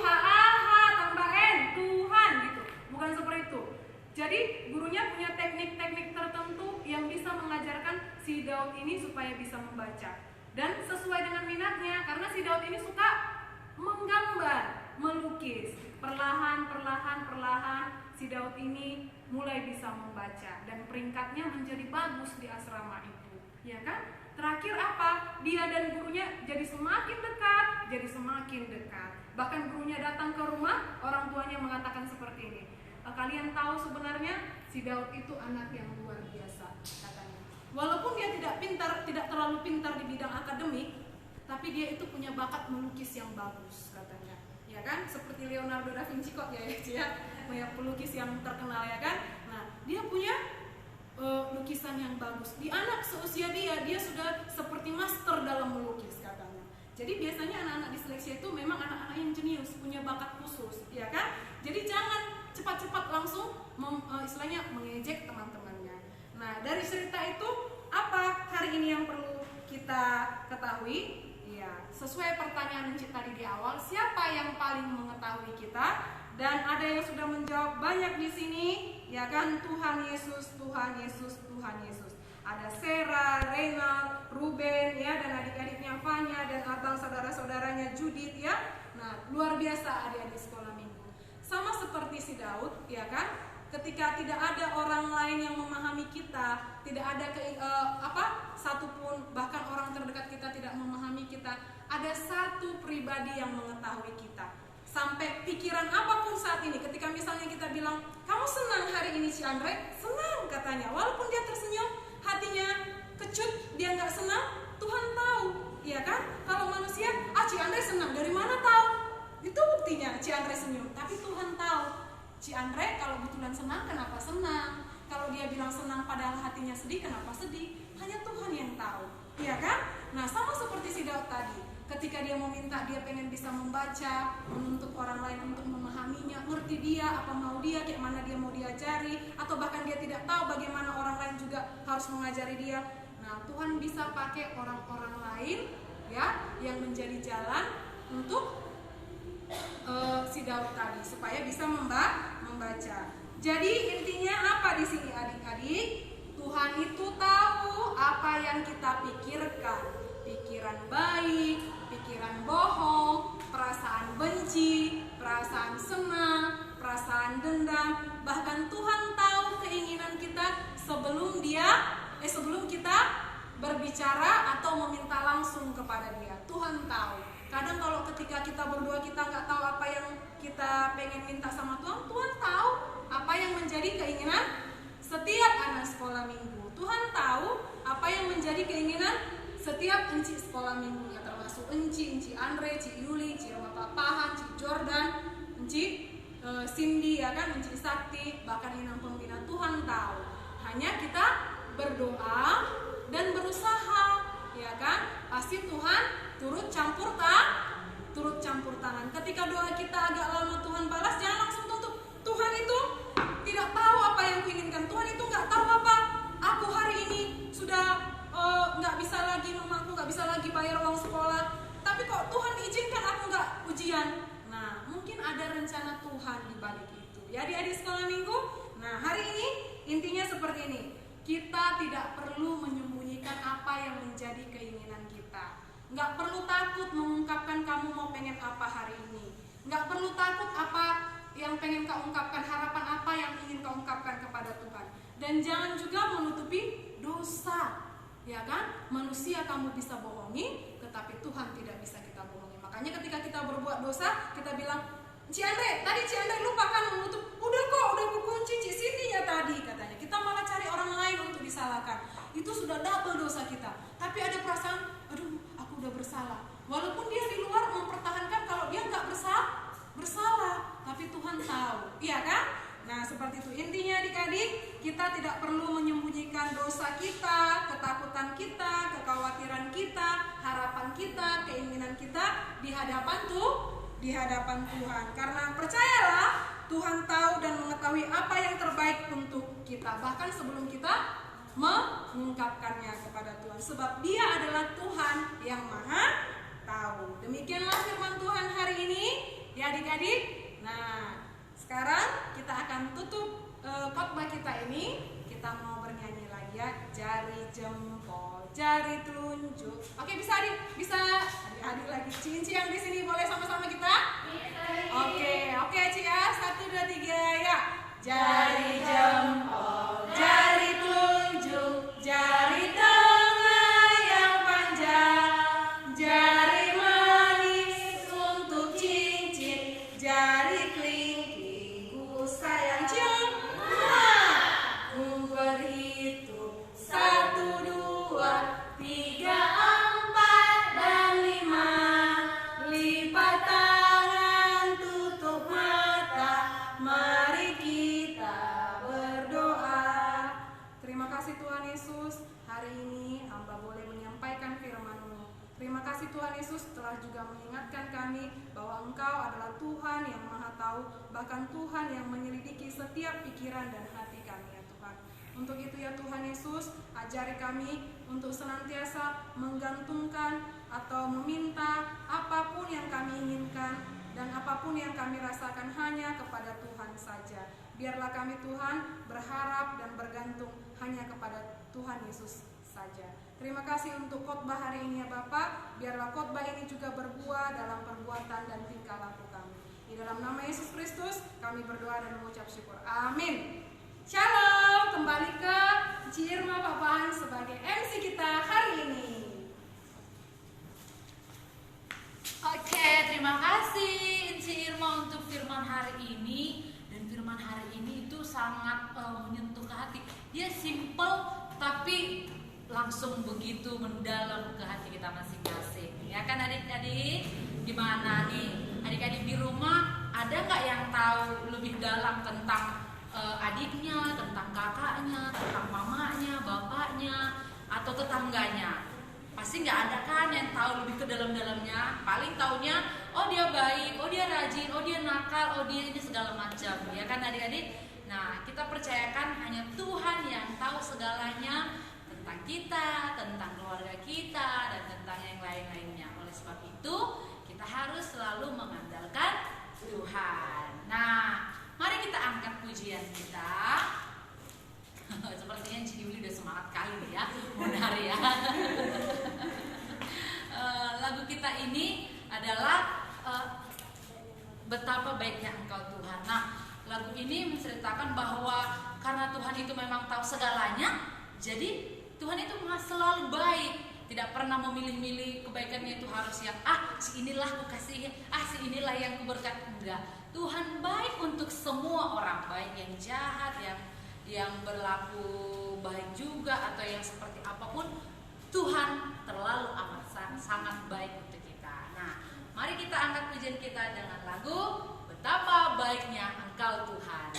Tuhan gitu. Bukan seperti itu. Jadi gurunya punya teknik-teknik tertentu yang bisa mengajarkan si Daud ini supaya bisa membaca. Dan sesuai dengan minatnya, karena si Daud ini suka menggambar, melukis. Perlahan si Daud ini mulai bisa membaca dan peringkatnya menjadi bagus di asrama itu, ya kan? Terakhir apa? Dia dan gurunya jadi semakin dekat. Bahkan gurunya datang ke rumah, orang tuanya mengatakan seperti ini. Kalian tahu sebenarnya si Daud itu anak yang luar biasa, katanya. Walaupun dia tidak terlalu pintar di bidang akademik, tapi dia itu punya bakat melukis yang bagus, katanya. Ya kan, seperti Leonardo da Vinci kok ya, punya pelukis yang terkenal, ya kan. Nah, dia punya lukisan yang bagus. Di anak seusia dia sudah seperti master dalam melukis, katanya. Jadi biasanya anak-anak disleksia itu memang anak-anak yang jenius, punya bakat khusus, ya kan. Jadi jangan cepat-cepat langsung istilahnya mengejek teman-temannya. Nah, dari cerita itu apa hari ini yang perlu kita ketahui? Ya, sesuai pertanyaan Encik tadi di awal, siapa yang paling mengetahui kita? Dan ada yang sudah menjawab banyak di sini, ya kan? Tuhan Yesus. Ada Sarah, Reynald, Ruben, ya, dan adik-adiknya Fanya, dan abang saudara-saudaranya Judith, ya. Nah, luar biasa adik-adik sekolah minggu. Sama seperti si Daud, ya kan? Ketika tidak ada orang lain yang memahami kita, tidak ada satupun, bahkan orang terdekat kita tidak memahami kita, ada satu pribadi yang mengetahui kita. Sampai pikiran apapun saat ini, ketika misalnya kita bilang, kamu senang hari ini si Andre? Senang, katanya. Walaupun dia tersenyum, hatinya kecut, dia nggak senang, Tuhan tahu, ya kan? Kalau manusia, Ci Andre senang, dari mana tahu? Itu buktinya Ci Andre senyum, tapi Tuhan tahu. Ci Andre kalau betulan senang, kenapa senang? Kalau dia bilang senang padahal hatinya sedih, kenapa sedih? Hanya Tuhan yang tahu, ya kan? Nah, sama seperti si Daud tadi, ketika dia meminta, dia pengen bisa membaca, menuntut orang lain untuk memahaminya, ngerti dia, apa mau dia, kayak mana dia mau diajari, atau bahkan dia tidak tahu bagaimana orang lain juga harus mengajari dia. Nah, Tuhan bisa pakai orang-orang lain, ya, yang menjadi jalan untuk si Daud tadi supaya bisa membaca. Jadi intinya apa di sini adik-adik? Tuhan itu tahu apa yang kita pikirkan. Pikiran baik, pikiran bohong, perasaan benci, perasaan senang, perasaan dendam. Bahkan Tuhan tahu keinginan kita sebelum kita berbicara atau meminta langsung kepada Dia. Tuhan tahu. Kadang kalau ketika kita berdoa kita nggak tahu apa yang kita pengen minta sama Tuhan, Tuhan tahu apa yang menjadi keinginan setiap anak sekolah minggu. Tuhan tahu apa yang menjadi keinginan setiap enci sekolah minggu, ya termasuk enci Andre, Enci Yuli, Enci Roma Papahan, Enci Jordan, Enci Cindy, ya kan, Enci Sakti, bahkan Inang Pembina. Tuhan tahu. Hanya kita berdoa dan berusaha, ya kan? Pasti Tuhan turut campur tangan. Ketika doa kita agak lama Tuhan balas, jangan langsung tutup. Tuhan itu tidak tahu apa yang kuinginkan. Tuhan itu nggak tahu apa. Aku hari ini sudah nggak bisa lagi, mamaku nggak bisa lagi bayar uang sekolah. Tapi kok Tuhan izinkan aku nggak ujian? Nah, mungkin ada rencana Tuhan di balik itu. Ya, adik-adik sekolah minggu. Nah, hari ini intinya seperti ini. Kita tidak perlu menyembunyikan apa yang menjadi keinginan kita. Nggak perlu takut mengungkapkan kamu mau pengen apa hari ini. Nggak perlu takut apa yang pengen kau ungkapkan, harapan apa yang ingin kau ungkapkan kepada Tuhan. Dan jangan juga menutupi dosa. Ya kan? Manusia kamu bisa bohongi, tetapi Tuhan tidak bisa kita bohongi. Makanya ketika kita berbuat dosa, kita bilang, Ci Andre lupa kan menutup. Udah kukunci Ci Cindy-nya tadi, katanya. Kita malah cari orang lain untuk disalahkan. Itu sudah double dosa kita. Tapi ada perasaan, aduh, aku udah bersalah. Walaupun dia di luar mempertahankan kalau dia nggak bersalah, tapi Tuhan tahu, iya kan? Nah, seperti itu intinya adik-adik. Kita tidak perlu menyembunyikan dosa kita, ketakutan kita, kekhawatiran kita, harapan kita, keinginan kita di hadapan Tuhan. Karena percayalah, Tuhan tahu dan mengetahui apa yang terbaik untuk kita, bahkan sebelum kita mengungkapkannya kepada Tuhan. Sebab Dia adalah Tuhan yang Maha Tahu. Demikianlah firman Tuhan hari ini, ya adik-adik. Nah, sekarang kita akan tutup khotbah kita ini. Kita mau bernyanyi lagi ya. Jari jempol, jari telunjuk. Oke, bisa adik-adik lagi. Cinci yang di sini boleh sama-sama kita? Oke, Ci ya. 1, 2, 3 ya. Jari jempol, jari telunjuk, jari tengah yang panjang, jari manis untuk cincin, jari kelingking ku sayang. Cium. Ku berhitung 1, 2, 3, 4 dan 5. Lipat tangan, tutup mata, mari kita berdoa. Terima kasih Tuhan Yesus, hari ini hamba boleh menyampaikan firman-Mu. Terima kasih Tuhan Yesus telah juga mengingatkan kami bahwa Engkau adalah Tuhan yang Maha Tahu, bahkan Tuhan yang menyelidiki setiap pikiran dan hati kami ya Tuhan. Untuk itu ya Tuhan Yesus, ajari kami untuk senantiasa menggantungkan atau meminta apapun yang kami inginkan dan apapun yang kami rasakan hanya kepada Tuhan saja. Biarlah kami Tuhan berharap dan bergantung hanya kepada Tuhan Yesus saja. Terima kasih untuk khotbah hari ini ya Bapak. Biarlah khotbah ini juga berbuah dalam perbuatan dan tingkah laku kami. Di dalam nama Yesus Kristus kami berdoa dan mengucap syukur. Amin. Shalom. Kembali ke Ci Irma Papahan sebagai MC kita hari ini. Oke, terima kasih Enci Irma untuk firman hari ini. Dan firman hari ini itu sangat menyentuh ke hati. Dia simple tapi langsung begitu mendalam ke hati kita masing-masing. Ya kan adik-adik? Gimana nih? Adik-adik di rumah ada nggak yang tahu lebih dalam tentang adiknya, tentang kakaknya, tentang mamanya, bapaknya, atau tetangganya? Pasti nggak ada kan yang tahu lebih ke dalam-dalamnya. Paling taunya, oh dia baik, oh dia rajin, oh dia nakal, oh dia ini segala macam. Ya kan adik-adik? Nah, kita percayakan hanya Tuhan yang tahu segalanya tentang kita, tentang keluarga kita, dan tentang yang lain-lainnya. Oleh sebab sebab itu kita harus selalu mengandalkan Tuhan. Nah, mari kita angkat pujian kita. Sepertinya Cik Yuli udah semangat kali nih ya, benar ya. Lagu kita ini adalah betapa baiknya Engkau Tuhan. Nah, lagu ini menceritakan bahwa karena Tuhan itu memang tahu segalanya, jadi Tuhan itu selalu baik, tidak pernah memilih-milih kebaikannya itu harus yang si inilah aku kasih, si inilah yang kuberkat. Enggak, Tuhan baik untuk semua orang, baik yang jahat, yang berlaku baik juga atau yang seperti apapun, Tuhan terlalu amat sangat baik untuk kita. Nah, mari kita angkat pujian kita dengan lagu Betapa Baiknya Engkau Tuhan.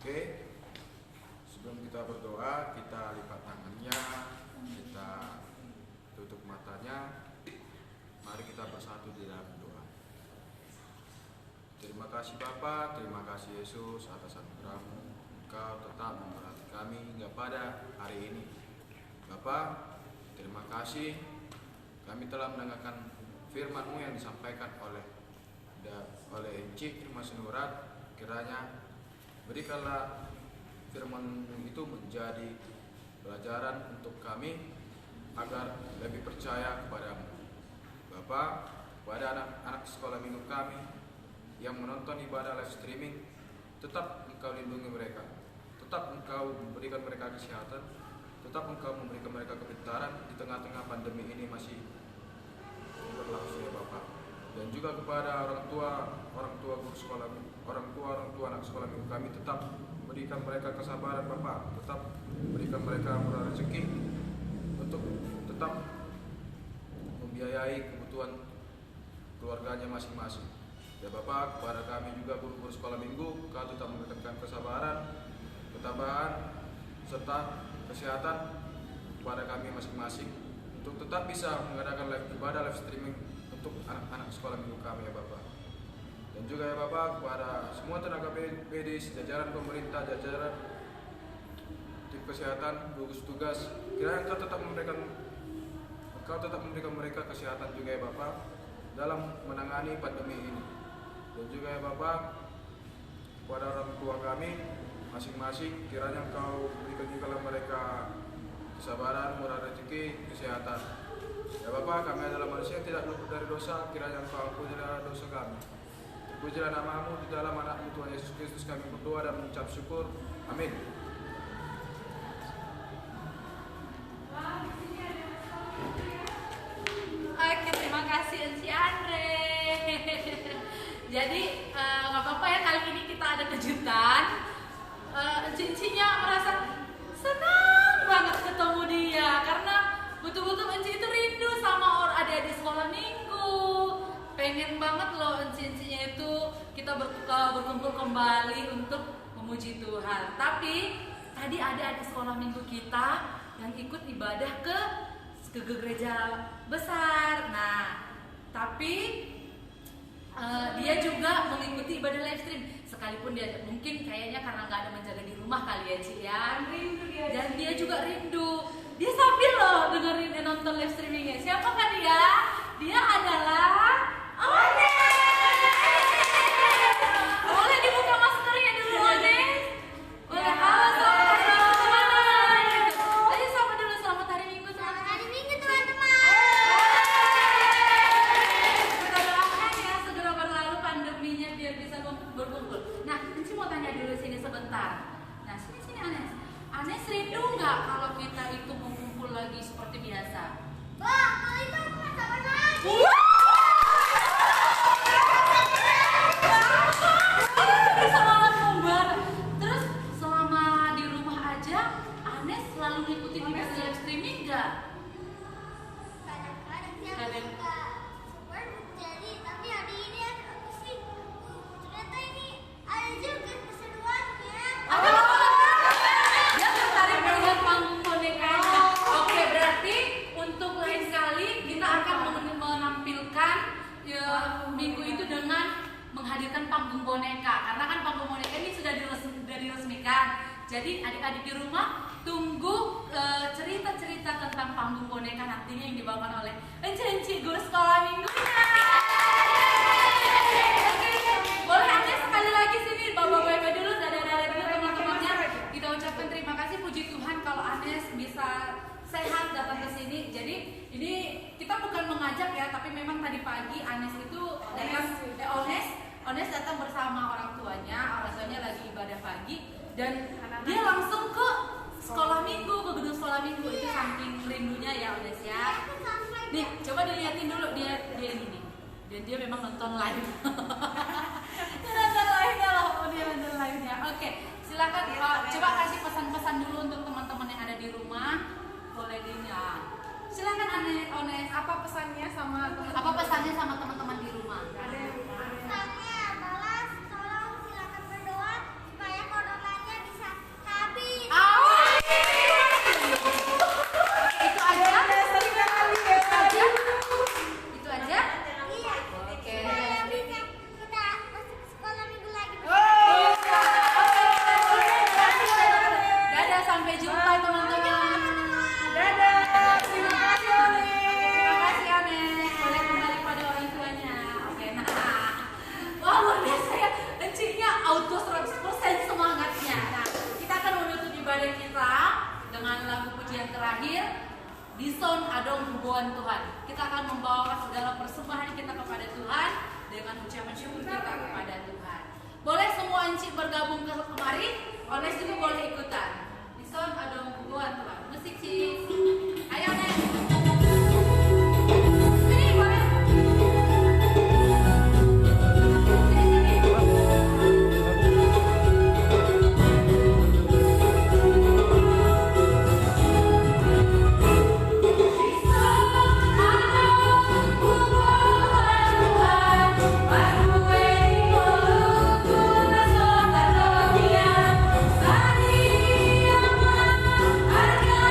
Oke, sebelum kita berdoa, kita lipat tangannya, kita tutup matanya. Mari kita bersatu di dalam doa. Terima kasih Bapa, terima kasih Yesus atas anugerah-Mu. Engkau tetap memberkati kami hingga pada hari ini. Bapa, terima kasih kami telah mendengarkan firman-Mu yang disampaikan oleh Encik Irma Sinurat. Kiranya berikanlah firman itu menjadi pelajaran untuk kami agar lebih percaya kepadamu. Bapa, kepada anak-anak sekolah minggu kami yang menonton ibadah live streaming, tetap Engkau lindungi mereka, tetap Engkau memberikan mereka kesehatan, tetap Engkau memberikan mereka kepintaran di tengah-tengah pandemi ini masih berlangsung ya Bapa. Dan juga kepada orang tua guru sekolah, orang tua anak sekolah minggu kami, tetap berikan mereka kesabaran Bapak, tetap berikan mereka murah rezeki untuk tetap membiayai kebutuhan keluarganya masing-masing. Ya Bapak, kepada kami juga guru-guru sekolah minggu, Kau tetap memberikan kesabaran, ketabahan, serta kesehatan kepada kami masing-masing untuk tetap bisa mengadakan ibadah live streaming untuk anak-anak sekolah minggu kami ya Bapak. Dan juga ya Bapak, kepada semua tenaga medis, jajaran pemerintah, jajaran tim kesehatan, gugus tugas, kiranya Engkau tetap memberikan mereka kesehatan juga ya Bapak dalam menangani pandemi ini. Dan juga ya Bapak, kepada orang tua kami masing-masing, kiranya Engkau berikan juga mereka kesabaran, murah rezeki, kesehatan. Ya Bapak, kami adalah manusia yang tidak luput dari dosa, kiranya Engkau ampunilah dosa kami. Pujilah nama-Mu di dalam anak-Mu Tuhan Yesus Kristus kami berdoa dan mengucap syukur. Amin. Oke, terima kasih Enci Andre. Jadi nggak apa-apa ya, kali ini kita ada kejutan. Encinya merasa senang banget ketemu dia karena betul-betul puji Tuhan. Tapi tadi ada di sekolah minggu kita yang ikut ibadah ke gereja besar. Nah, tapi dia juga mengikuti ibadah live stream. Sekalipun dia mungkin kayaknya karena nggak ada menjaga di rumah kali ya, Ci ya. Dan dia juga rindu. Dia sambil loh dengerin nonton live streamingnya. Siapakah dia? Dia adalah Ones. Boleh dibuka maskernya dulu, Ones. Boleh. Halo, selamat teman-teman. Ayo sapa dulu, selamat hari Minggu. Selamat hari Minggu teman-teman. Kita doakan ya segera berlalu pandeminya biar bisa berkumpul. Nah, Enci mau tanya dulu sini sebentar. Nah, sini Anes. Anes rindu nggak kalau kita itu mengumpul lagi seperti biasa? Wah, kalau itu aku nggak sabar lagi. Semangat membar. Terus selama di rumah aja, Anes selalu ngikutin ibadah live streaming nggak? Kadang-kadang sih aku Kadang. suka super jadi, tapi hari ini aku sih ternyata ini ada juga keseruannya. Dia tertarik melihat panggung bonekanya. Oke, berarti untuk lain kali kita akan menampilkan ya, minggu itu dengan menghadirkan panggung boneka. Karena kan panggung boneka ini sudah diresmikan. Jadi adik-adik di rumah tunggu cerita-cerita tentang panggung boneka nantinya yang dibawakan oleh Enci guru sekolah minggunya. Oke, boleh Anda sekali lagi sini bapak-bapak dulu, dadah-dadah dulu teman-temannya. Kita ucapkan terima kasih, puji Tuhan kalau Anes bisa sehat datang ke sini. Jadi ini kita bukan mengajak ya, tapi memang tadi pagi Anes itu datang, Ones datang bersama orang tuanya lagi ibadah pagi dan dia langsung ke sekolah minggu, ke gedung sekolah minggu. Itu saking rindunya ya Ones ya. Nih, coba dilihatin dulu dia ini nih. Dan dia memang nonton live. Dia nonton live-nya loh, dia nonton live-nya. Oke, silakan coba kasih pesan-pesan dulu untuk teman-teman yang ada di rumah. Boleh dinya. Silakan Ones, Apa pesannya sama teman-teman? apa pesannya sama teman-teman di rumah? Pesannya adalah tolong silakan berdoa supaya coronanya bisa habis. Itu aja? Itu aja? Iya. Oke. Supaya bisa kita masuk sekolah minggu lagi. Dadah, sampai jumpa teman-teman. Dadah, terima kasih Oli. Terima kasih Anes. Boleh kembali pada orang tuanya. Oke, nah. Wah, luar biasa ya. Encinya auto 100% semangatnya. Nah, kita akan menutup ibadah kita dengan lagu pujian terakhir, Dison Adong Hubuan Tuhan. Kita akan membawa segala persembahan kita kepada Tuhan dengan ucapan syukur kita kepada Tuhan. Boleh semua Enci bergabung kemari, Ones juga boleh ikutan. Dison Adong Hubuan Tuhan. Musik Ci. Ayo Ones. Sini boleh. Harga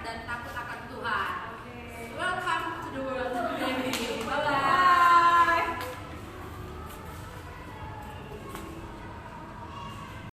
dan takut akan